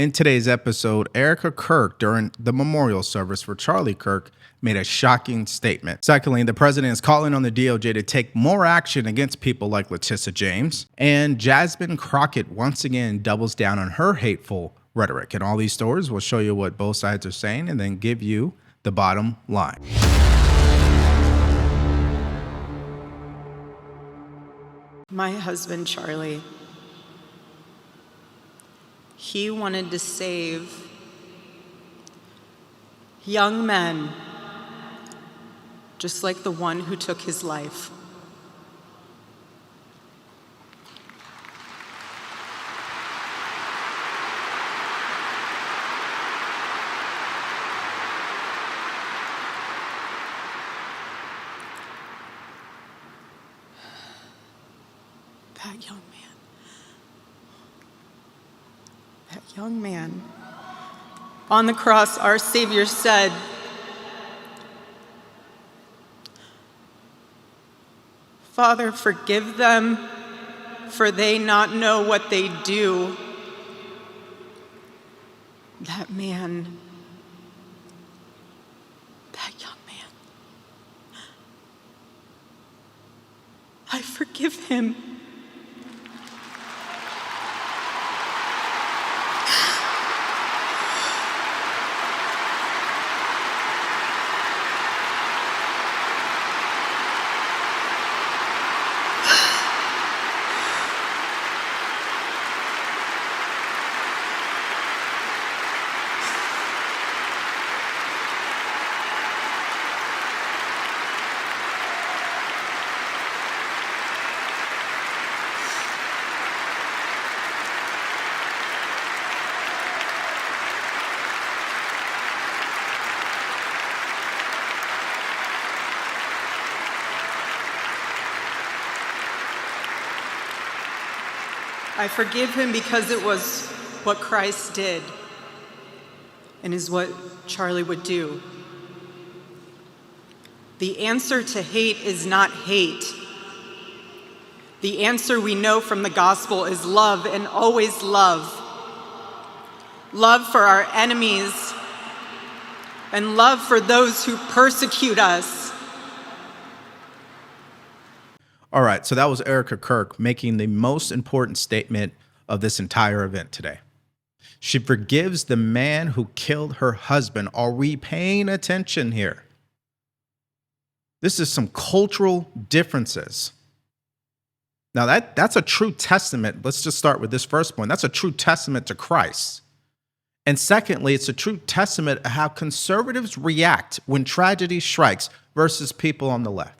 In today's episode, Erika Kirk, during the memorial service for Charlie Kirk, made a shocking statement. Secondly, the president is calling on the DOJ to take more action against people like Letitia James. And Jasmine Crockett once again doubles down on her hateful rhetoric. In all these stories, we'll show you what both sides are saying and then give you the bottom line. My husband, Charlie, he wanted to save young men just like the one who took his life. That young man. On the cross, our Savior said, "Father, forgive them, for they not know what they do." That man, that young man, I forgive him. I forgive him because it was what Christ did and is what Charlie would do. The answer to hate is not hate. The answer we know from the gospel is love, and always love. Love for our enemies and love for those who persecute us. All right, so that was Erika Kirk making the most important statement of this entire event today. She forgives the man who killed her husband. Are we paying attention here? This is some cultural differences. Now that's a true testament. Let's just start with this first point. That's a true testament to Christ. And secondly, it's a true testament of how conservatives react when tragedy strikes versus people on the left.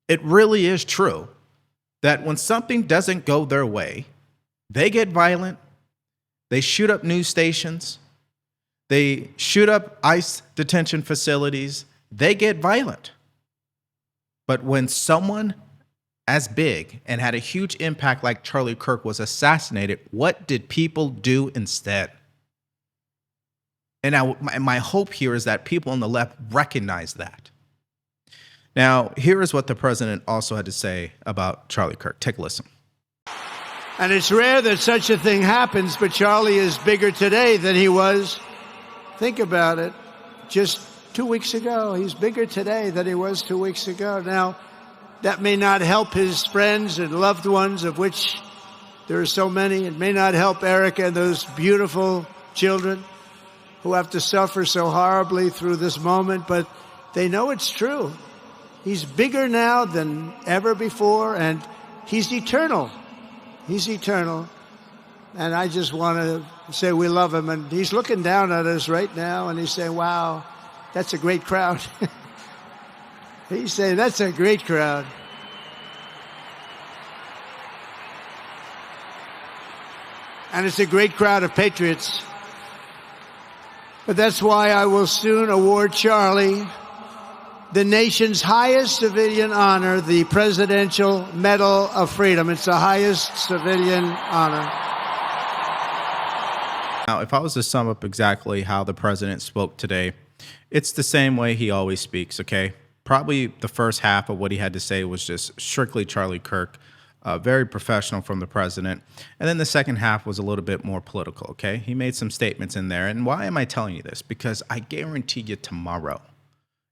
It really is true that when something doesn't go their way, they get violent, they shoot up news stations, they shoot up ICE detention facilities, they get violent. But when someone as big and had a huge impact like Charlie Kirk was assassinated, what did people do instead? And now my hope here is that people on the left recognize that. Now, here is what the president also had to say about Charlie Kirk. Take a listen. And it's rare that such a thing happens, but Charlie is bigger today than he was. Think about it. Just 2 weeks ago, he's bigger today than he was 2 weeks ago. Now, that may not help his friends and loved ones, of which there are so many. It may not help Erika and those beautiful children who have to suffer so horribly through this moment, but they know it's true. He's bigger now than ever before, and he's eternal. He's eternal. And I just want to say we love him. And he's looking down at us right now, and he's saying, wow, that's a great crowd. He's saying, that's a great crowd. And it's a great crowd of patriots. But that's why I will soon award Charlie the nation's highest civilian honor, the Presidential Medal of Freedom. It's the highest civilian honor. Now, if I was to sum up exactly how the president spoke today, it's the same way he always speaks, okay? Probably the first half of what he had to say was just strictly Charlie Kirk. very professional from the president. And then the second half was a little bit more political, okay? He made some statements in there. And why am I telling you this? Because I guarantee you tomorrow,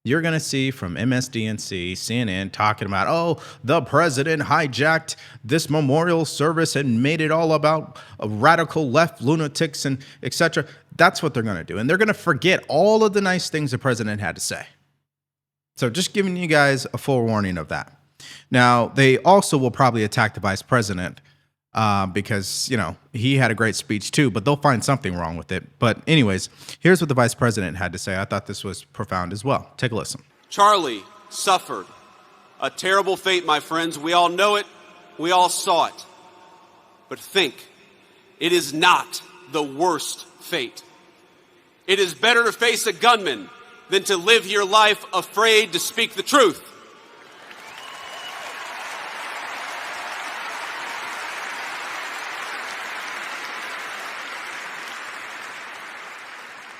you're going to see from MSDNC, CNN talking about, oh, the president hijacked this memorial service and made it all about radical left lunatics and et cetera. That's what they're going to do. And they're going to forget all of the nice things the president had to say. So just giving you guys a full warning of that. Now, they also will probably attack the vice president because, you know, he had a great speech too, but they'll find something wrong with it. But anyways, here's what the vice president had to say. I thought this was profound as well. Take a listen. Charlie suffered a terrible fate, my friends. We all know it. We all saw it. But think, it is not the worst fate. It is better to face a gunman than to live your life afraid to speak the truth.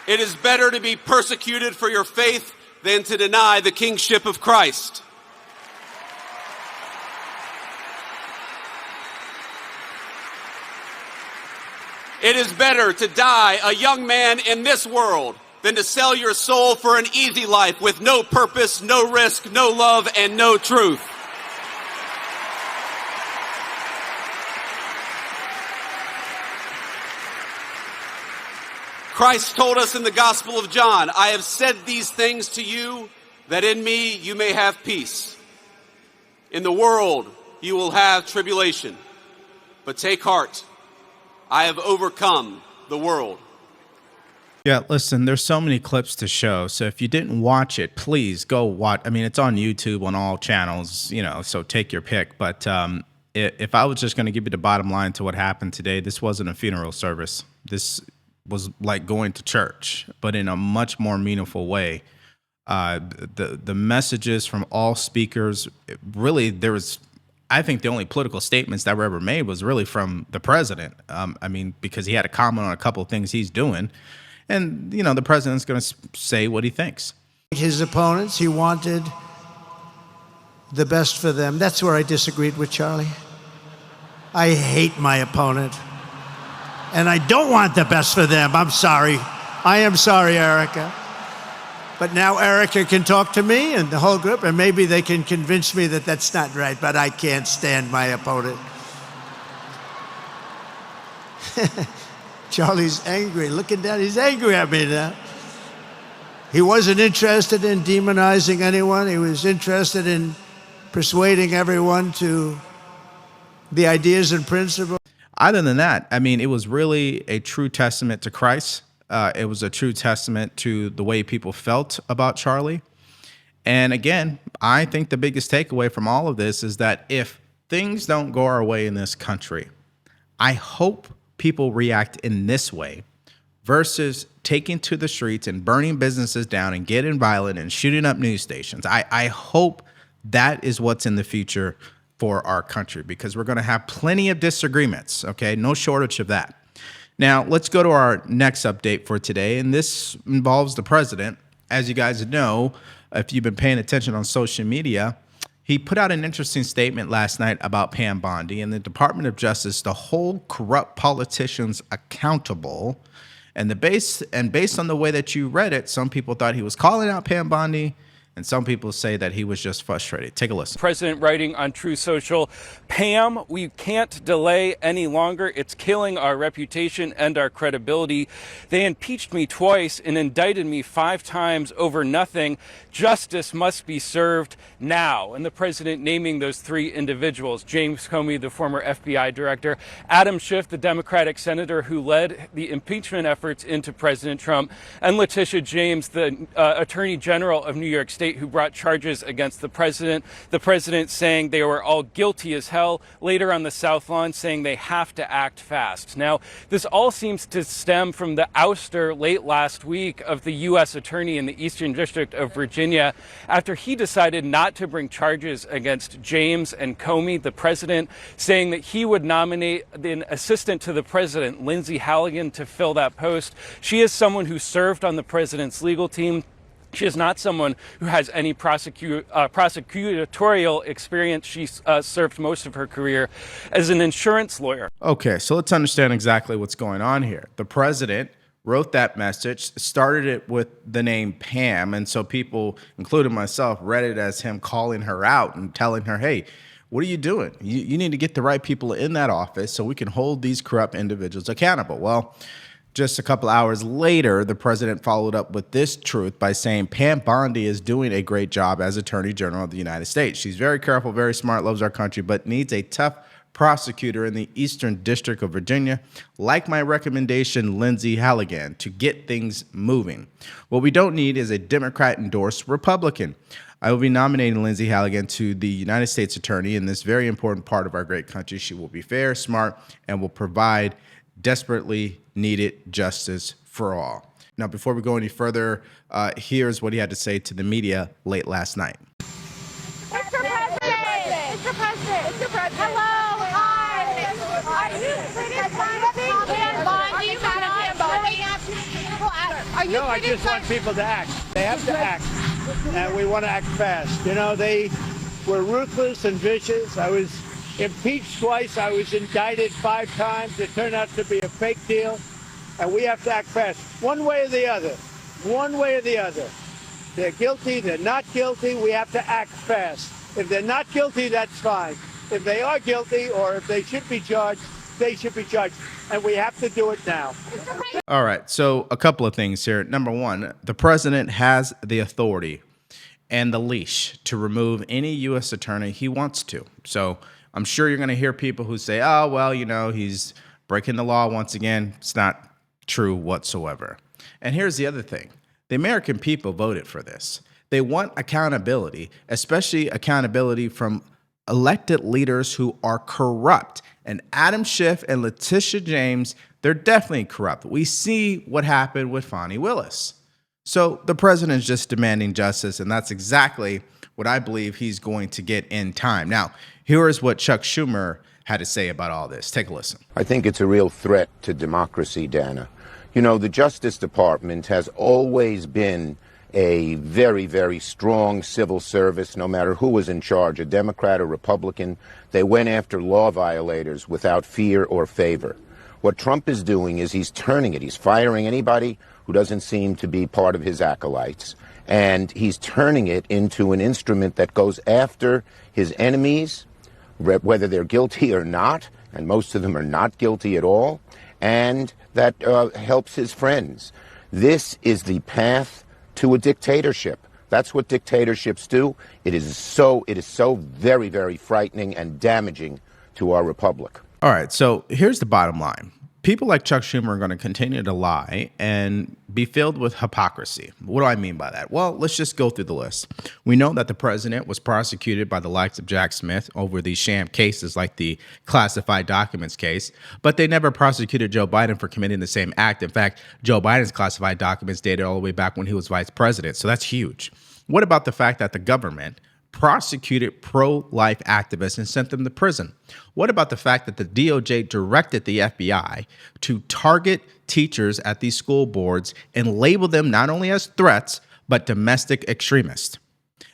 It is better to be persecuted for your faith than to deny the kingship of Christ. It is better to die a young man in this world than to sell your soul for an easy life with no purpose, no risk, no love, and no truth. Christ told us in the Gospel of John, I have said these things to you, that in me you may have peace. In the world you will have tribulation, but take heart, I have overcome the world. Yeah, listen, there's so many clips to show. So if you didn't watch it, please go watch. I mean, it's on YouTube on all channels, you know, so take your pick. But if I was just going to give you the bottom line to what happened today, this wasn't a funeral service. This was like going to church, but in a much more meaningful way. The messages from all speakers, really, there was, I think the only political statements that were ever made was really from the president. I mean, because he had a comment on a couple of things he's doing. And, you know, the president's going to say what he thinks. His opponents, he wanted the best for them. That's where I disagreed with Charlie. I hate my opponent. And I don't want the best for them. I'm sorry. I am sorry, Erika. But now Erika can talk to me and the whole group, and maybe they can convince me that that's not right, but I can't stand my opponent. Charlie's angry. Looking down, he's angry at me now. He wasn't interested in demonizing anyone. He was interested in persuading everyone to the ideas and principles. Other than that, I mean, it was really a true testament to Christ. It was a true testament to the way people felt about Charlie. And again, I think the biggest takeaway from all of this is that if things don't go our way in this country, I hope people react in this way versus taking to the streets and burning businesses down and getting violent and shooting up news stations. I hope that is what's in the future for our country, because we're going to have plenty of disagreements, okay? No shortage of that. Now, let's go to our next update for today, and this involves the president. As you guys know, if you've been paying attention on social media, he put out an interesting statement last night about Pam Bondi and the Department of Justice to hold corrupt politicians accountable. And based on the way that you read it, some people thought he was calling out Pam Bondi, and some people say that he was just frustrated. Take a listen. President writing on True Social, Pam, we can't delay any longer. It's killing our reputation and our credibility. They impeached me twice and indicted me 5 times over nothing. Justice must be served now. And the president naming those 3 individuals, James Comey, the former FBI director, Adam Schiff, the Democratic senator who led the impeachment efforts into President Trump, and Letitia James, the Attorney General of New York State, who brought charges against the president saying they were all guilty as hell, later on the South Lawn saying they have to act fast. Now, this all seems to stem from the ouster late last week of the U.S. Attorney in the Eastern District of Virginia after he decided not to bring charges against James and Comey, the president, saying that he would nominate an assistant to the president, Lindsay Halligan, to fill that post. She is someone who served on the president's legal team, She is not someone who has any prosecutorial experience. She served most of her career as an insurance lawyer. Okay, so let's understand exactly what's going on here. The president wrote that message, started it with the name Pam, and so people, including myself, read it as him calling her out and telling her, hey, what are you doing? You need to get the right people in that office so we can hold these corrupt individuals accountable. Well, just a couple hours later, the president followed up with this truth by saying Pam Bondi is doing a great job as Attorney General of the United States. She's very careful, very smart, loves our country, but needs a tough prosecutor in the Eastern District of Virginia, like my recommendation, Lindsey Halligan, to get things moving. What we don't need is a Democrat-endorsed Republican. I will be nominating Lindsey Halligan to the United States Attorney in this very important part of our great country. She will be fair, smart, and will provide desperately needed justice for all. Now, before we go any further, here's what he had to say to the media late last night. Mr. President! Mr. President! Mr. President! Hello! Hi! Are you criticizing Pam Bondi? No, I just want people to act. They have to act, and we want to act fast. You know, they were ruthless and vicious. I was impeached twice. I was indicted 5 times. It turned out to be a fake deal, and we have to act fast. One way or the other. One way or the other. They're guilty. They're not guilty. We have to act fast. If they're not guilty, that's fine. If they are guilty, or if they should be charged, they should be charged. And we have to do it now. All right, so a couple of things here. Number one, the president has the authority and the leash to remove any U.S. attorney he wants to. So I'm sure you're going to hear people who say, oh, well, you know, he's breaking the law once again. It's not true whatsoever. And here's the other thing. The American people voted for this. They want accountability, especially accountability from elected leaders who are corrupt. And Adam Schiff and Letitia James, they're definitely corrupt. We see what happened with Fani Willis. So the president is just demanding justice, and that's exactly what I believe he's going to get in time. Now, here is what Chuck Schumer had to say about all this. Take a listen. I think it's a real threat to democracy, Dana. You know, the Justice Department has always been a very, very strong civil service, no matter who was in charge, a Democrat or Republican. They went after law violators without fear or favor. What Trump is doing is he's turning it. He's firing anybody who doesn't seem to be part of his acolytes. And he's turning it into an instrument that goes after his enemies, whether they're guilty or not, and most of them are not guilty at all, and that helps his friends. This is the path to a dictatorship. That's what dictatorships do. It is so very, very frightening and damaging to our republic. All right, so here's the bottom line. People like Chuck Schumer are going to continue to lie and be filled with hypocrisy. What do I mean by that? Well, let's just go through the list. We know that the president was prosecuted by the likes of Jack Smith over these sham cases like the classified documents case, but they never prosecuted Joe Biden for committing the same act. In fact, Joe Biden's classified documents dated all the way back when he was vice president, so that's huge. What about the fact that the government prosecuted pro-life activists and sent them to prison? What about the fact that the DOJ directed the FBI to target teachers at these school boards and label them not only as threats, but domestic extremists?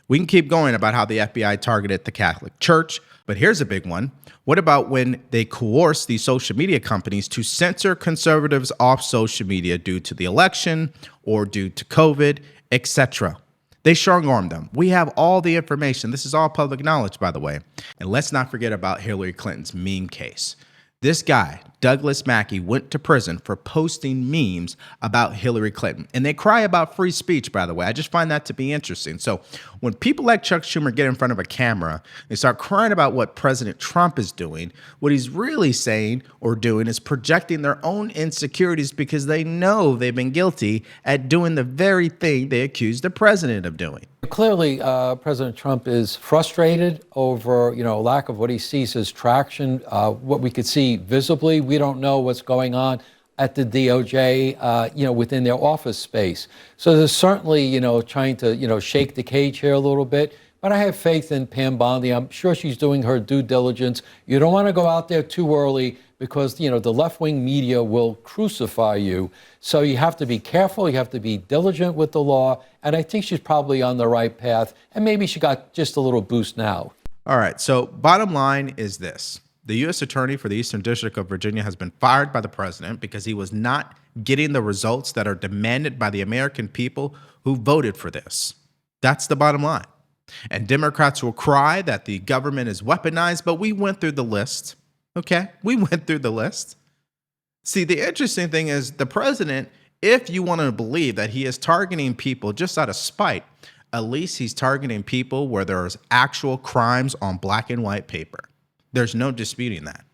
We can keep going about how the FBI targeted the Catholic Church, but here's a big one. What about when they coerced these social media companies to censor conservatives off social media due to the election or due to COVID, etc.? They strong-armed them. We have all the information. This is all public knowledge, by the way. And let's not forget about Hillary Clinton's meme case. This guy, Douglas Mackey, went to prison for posting memes about Hillary Clinton. And they cry about free speech, by the way. I just find that to be interesting. So when people like Chuck Schumer get in front of a camera and start crying about what President Trump is doing, what he's really saying or doing is projecting their own insecurities because they know they've been guilty at doing the very thing they accused the president of doing. Clearly, President Trump is frustrated over, lack of what he sees as traction. What we could see visibly, we don't know what's going on at the DOJ, within their office space. So there's certainly, trying to, shake the cage here a little bit. But I have faith in Pam Bondi. I'm sure she's doing her due diligence. You don't want to go out there too early because, the left-wing media will crucify you. So you have to be careful. You have to be diligent with the law. And I think she's probably on the right path. And maybe she got just a little boost now. All right. So bottom line is this. The U.S. Attorney for the Eastern District of Virginia has been fired by the president because he was not getting the results that are demanded by the American people who voted for this. That's the bottom line. And Democrats will cry that the government is weaponized, but we went through the list. Okay? We went through the list. See, the interesting thing is the president, if you want to believe that he is targeting people just out of spite, at least he's targeting people where there's actual crimes on black and white paper. There's no disputing that.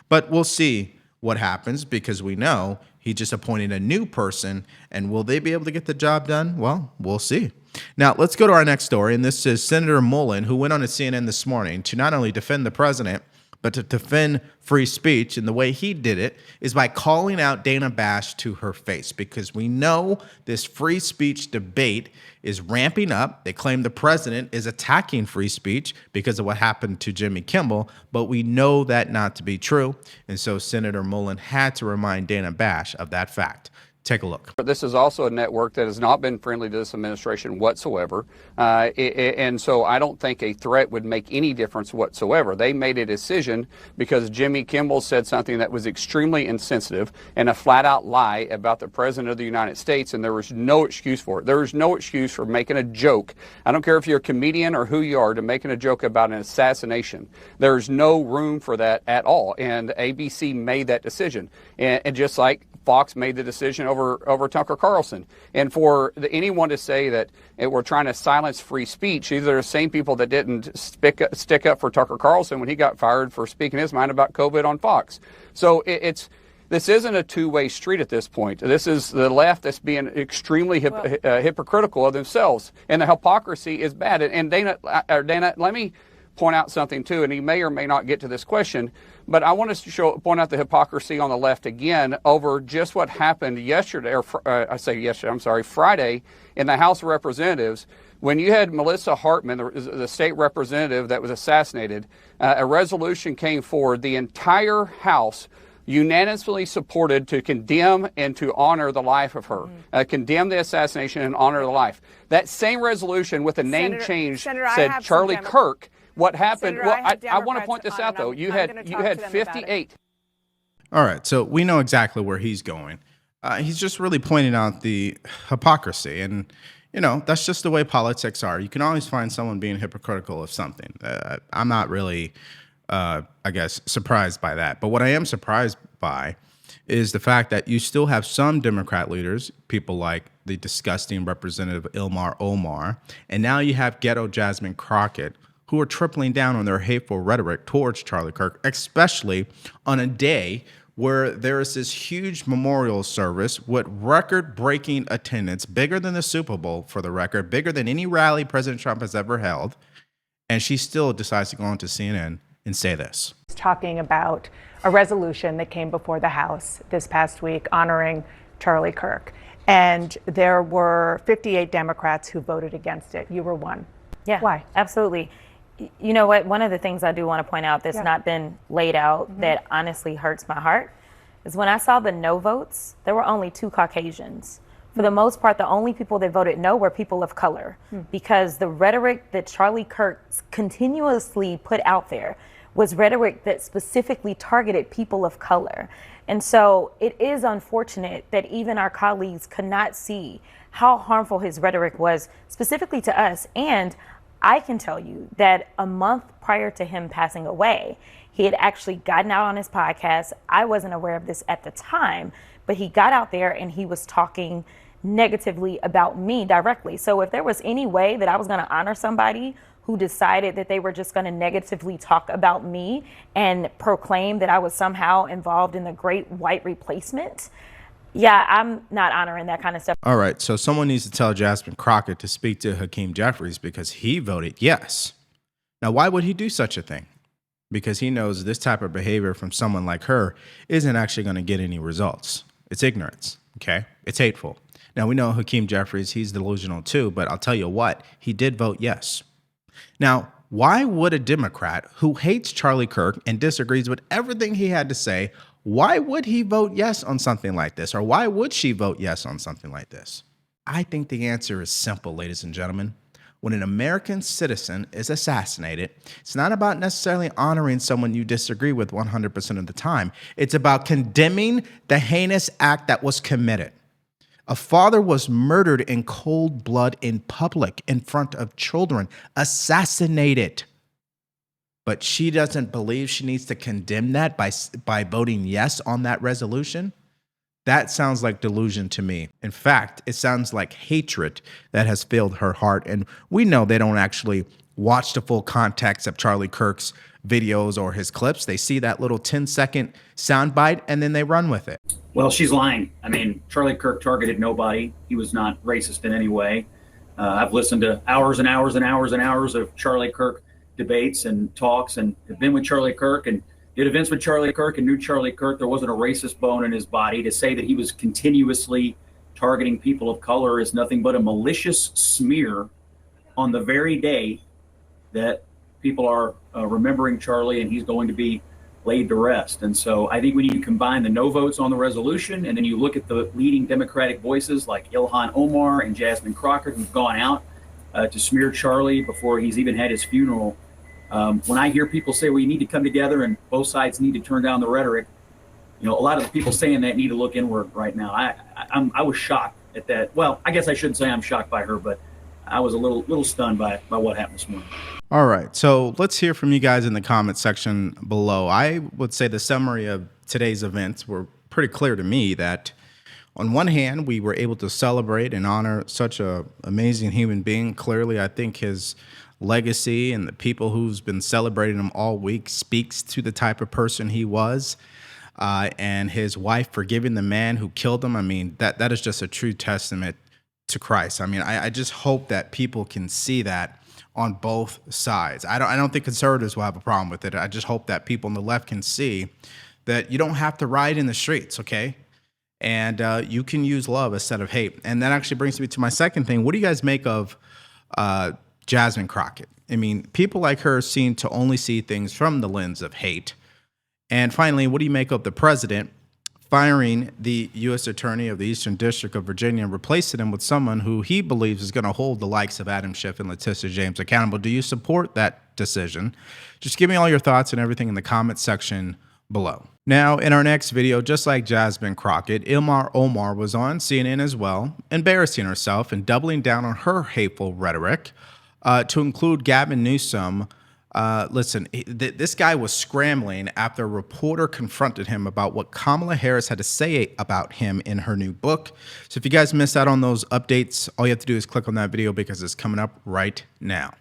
But we'll see what happens because we know he just appointed a new person. And will they be able to get the job done? Well, we'll see. Now, let's go to our next story. And this is Senator Mullen, who went on to CNN this morning to not only defend the president, but to defend free speech. And the way he did it is by calling out Dana Bash to her face, because we know this free speech debate is ramping up. They claim the president is attacking free speech because of what happened to Jimmy Kimmel, but we know that not to be true. And so Senator Mullen had to remind Dana Bash of that fact. Take a look. This is also a network that has not been friendly to this administration whatsoever. And so I don't think a threat would make any difference whatsoever. They made a decision because Jimmy Kimmel said something that was extremely insensitive and a flat out lie about the president of the United States. And there was no excuse for it. There is no excuse for making a joke. I don't care if you're a comedian or who you are, to making a joke about an assassination. There's no room for that at all. And ABC made that decision. And just like Fox made the decision over Tucker Carlson. And for anyone to say that we're trying to silence free speech, these are the same people that didn't stick up for Tucker Carlson when he got fired for speaking his mind about COVID on Fox. So this isn't a two-way street at this point. This is the left that's being extremely hypocritical of themselves, and the hypocrisy is bad. And Dana, let me point out something too, and he may or may not get to this question, but I want to point out the hypocrisy on the left again over just what happened yesterday, Friday in the House of Representatives when you had Melissa Hartman, the state representative that was assassinated. A resolution came forward. The entire House unanimously supported to condemn and to honor the life of her, condemn the assassination and honor the life. That same resolution with a name change said Charlie Kirk. What happened? Senator, well, I want to point this out, though. You had 58. All right, so we know exactly where he's going. He's just really pointing out the hypocrisy. And, that's just the way politics are. You can always find someone being hypocritical of something. I'm not really, surprised by that. But what I am surprised by is the fact that you still have some Democrat leaders, people like the disgusting Representative Ilmar Omar, and now you have ghetto Jasmine Crockett, who are tripling down on their hateful rhetoric towards Charlie Kirk, especially on a day where there is this huge memorial service with record-breaking attendance, bigger than the Super Bowl, for the record, bigger than any rally President Trump has ever held, and she still decides to go on to CNN and say this. Talking about a resolution that came before the House this past week honoring Charlie Kirk, and there were 58 Democrats who voted against it. You were one. Yeah, why? Absolutely. You know what? One of the things I do want to point out that's not been laid out that honestly hurts my heart is when I saw the no votes, there were only 2 Caucasians. For the most part, the only people that voted no were people of color because the rhetoric that Charlie Kirk continuously put out there was rhetoric that specifically targeted people of color. And so it is unfortunate that even our colleagues could not see how harmful his rhetoric was specifically to us. And I can tell you that a month prior to him passing away, he had actually gotten out on his podcast. I wasn't aware of this at the time, but he got out there and he was talking negatively about me directly. So if there was any way that I was going to honor somebody who decided that they were just going to negatively talk about me and proclaim that I was somehow involved in the great white replacement, yeah, I'm not honoring that kind of stuff. All right, so someone needs to tell Jasmine Crockett to speak to Hakeem Jeffries because he voted yes. Now, why would he do such a thing? Because he knows this type of behavior from someone like her isn't actually going to get any results. It's ignorance, okay? It's hateful. Now, we know Hakeem Jeffries, he's delusional too, but I'll tell you what, he did vote yes. Now, why would a Democrat who hates Charlie Kirk and disagrees with everything he had to say, why would he vote yes on something like this? Or why would she vote yes on something like this? I think the answer is simple, ladies and gentlemen. When an American citizen is assassinated, it's not about necessarily honoring someone you disagree with 100% of the time. It's about condemning the heinous act that was committed. A father was murdered in cold blood in public in front of children, assassinated. But she doesn't believe she needs to condemn that by voting yes on that resolution? That sounds like delusion to me. In fact, it sounds like hatred that has filled her heart. And we know they don't actually watch the full context of Charlie Kirk's videos or his clips. They see that little 10-second soundbite and then they run with it. Well, she's lying. I mean, Charlie Kirk targeted nobody. He was not racist in any way. I've listened to hours and hours and hours and hours of Charlie Kirk debates and talks, and have been with Charlie Kirk and did events with Charlie Kirk and knew Charlie Kirk. There wasn't a racist bone in his body. To say that he was continuously targeting people of color is nothing but a malicious smear on the very day that people are remembering Charlie and he's going to be laid to rest. And so I think we need to combine the no votes on the resolution, and then you look at the leading Democratic voices like Ilhan Omar and Jasmine Crockett, who've gone out to smear Charlie before he's even had his funeral. When I hear people say we need to come together and both sides need to turn down the rhetoric, you know, a lot of the people saying that need to look inward right now. I was shocked at that. Well, I guess I shouldn't say I'm shocked by her, but I was a little stunned by what happened this morning. All right, so let's hear from you guys in the comment section below. I would say the summary of today's events were pretty clear to me that on one hand, we were able to celebrate and honor such an amazing human being. Clearly, I think his legacy and the people who's been celebrating him all week speaks to the type of person he was. And his wife forgiving the man who killed him. I mean, that is just a true testament to Christ. I mean, I just hope that people can see that on both sides. I don't think conservatives will have a problem with it. I just hope that people on the left can see that you don't have to riot in the streets, okay? And you can use love instead of hate. And that actually brings me to my second thing. What do you guys make of Jasmine Crockett? I mean, people like her seem to only see things from the lens of hate. And finally, what do you make of the president firing the U.S. Attorney of the Eastern District of Virginia and replacing him with someone who he believes is going to hold the likes of Adam Schiff and Letitia James accountable? Do you support that decision? Just give me all your thoughts and everything in the comment section below. Now, in our next video, just like Jasmine Crockett, Ilhan Omar was on CNN as well, embarrassing herself and doubling down on her hateful rhetoric to include Gavin Newsom. Listen, this guy was scrambling after a reporter confronted him about what Kamala Harris had to say about him in her new book. So if you guys missed out on those updates, all you have to do is click on that video because it's coming up right now.